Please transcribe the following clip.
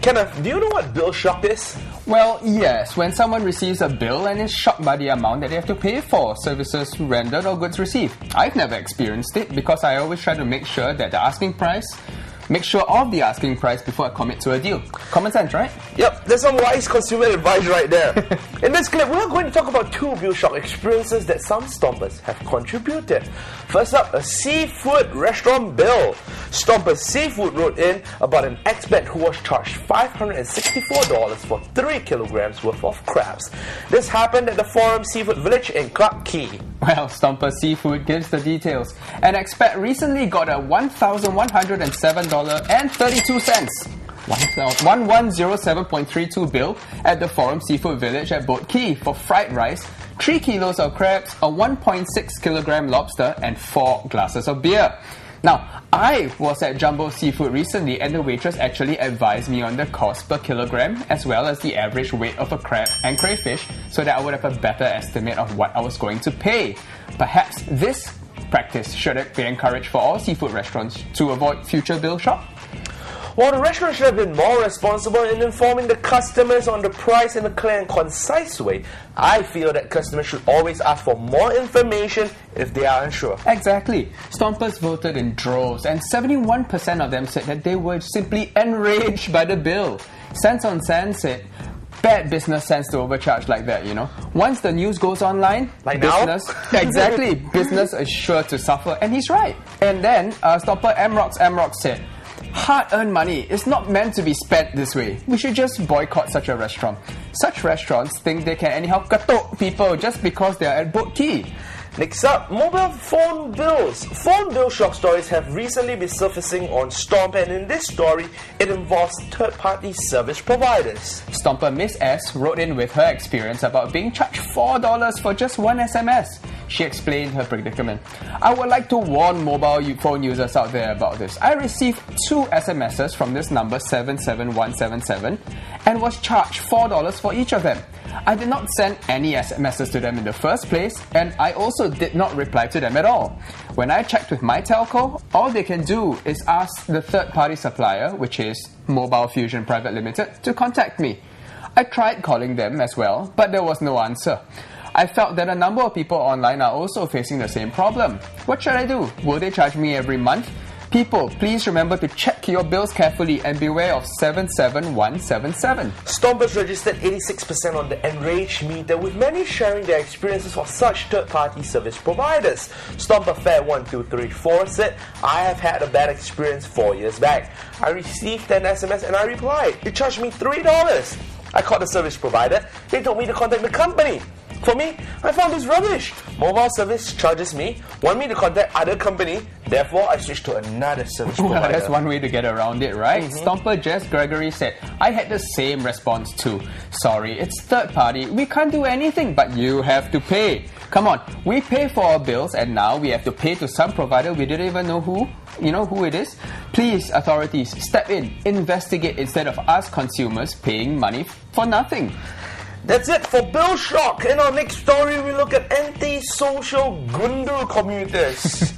Kenneth, do you know what bill shock is? Well, yes, when someone receives a bill and is shocked by the amount that they have to pay for services rendered or goods received. I've never experienced it because I always try to make sure of the asking price before I commit to a deal. Common sense, right? Yep, there's some wise consumer advice right there. In this clip, we're going to talk about two bill shock experiences that some Stompers have contributed. First up, a seafood restaurant bill. Stompers Seafood wrote in about an expat who was charged $564 for 3 kilograms worth of crabs. This happened at the Forum Seafood Village in Clarke Quay. Well, Stomper Seafood gives the details. An expat recently got a $1,107.32 1107.32 bill at the Forum Seafood Village at Boat Quay for fried rice, 3 kilos of crabs, a 1.6 kilogram lobster, and 4 glasses of beer. Now, I was at Jumbo Seafood recently and the waitress actually advised me on the cost per kilogram as well as the average weight of a crab and crayfish so that I would have a better estimate of what I was going to pay. Perhaps this practice should be encouraged for all seafood restaurants to avoid future bill shock. While the restaurant should have been more responsible in informing the customers on the price in a clear and concise way, I feel that customers should always ask for more information if they are unsure. Exactly. Stompers voted in droves and 71% of them said that they were simply enraged by the bill. Sense on Sense said, bad business sense to overcharge like that, you know. Once the news goes online, like business, now? Exactly, business is sure to suffer, and he's right. And then Stomper Amrox said, hard-earned money is not meant to be spent this way. We should just boycott such a restaurant. Such restaurants think they can anyhow katok people just because they are at Boat Quay. Next up, mobile phone bills. Phone bill shock stories have recently been surfacing on Stomp, and in this story, it involves third-party service providers. Stomper Miss S wrote in with her experience about being charged $4 for just one SMS. She explained her predicament. I would like to warn mobile phone users out there about this. I received 2 SMSs from this number 77177 and was charged $4 for each of them. I did not send any SMSs to them in the first place, and I also did not reply to them at all. When I checked with my telco, all they can do is ask the third-party supplier, which is Mobile Fusion Private Limited, to contact me. I tried calling them as well, but there was no answer. I felt that a number of people online are also facing the same problem. What should I do? Will they charge me every month? People, please remember to check your bills carefully and beware of 77177. Stompers registered 86% on the Enraged meter, with many sharing their experiences of such third-party service providers. Stomper Fair 1234 said, I have had a bad experience 4 years back. I received an SMS and I replied. It charged me $3. I called the service provider. They told me to contact the company. For me, I found this rubbish. Mobile service charges me, want me to contact other company, therefore I switched to another service provider. Well, that's one way to get around it, right? Stomper Jess Gregory said, I had the same response too. Sorry, it's third party. We can't do anything, but you have to pay. Come on, we pay for our bills and now we have to pay to some provider we didn't even know who. You know who it is? Please, authorities, step in, investigate instead of us consumers paying money for nothing. That's it for Bill Shock. In our next story, we look at anti-social gundu commuters.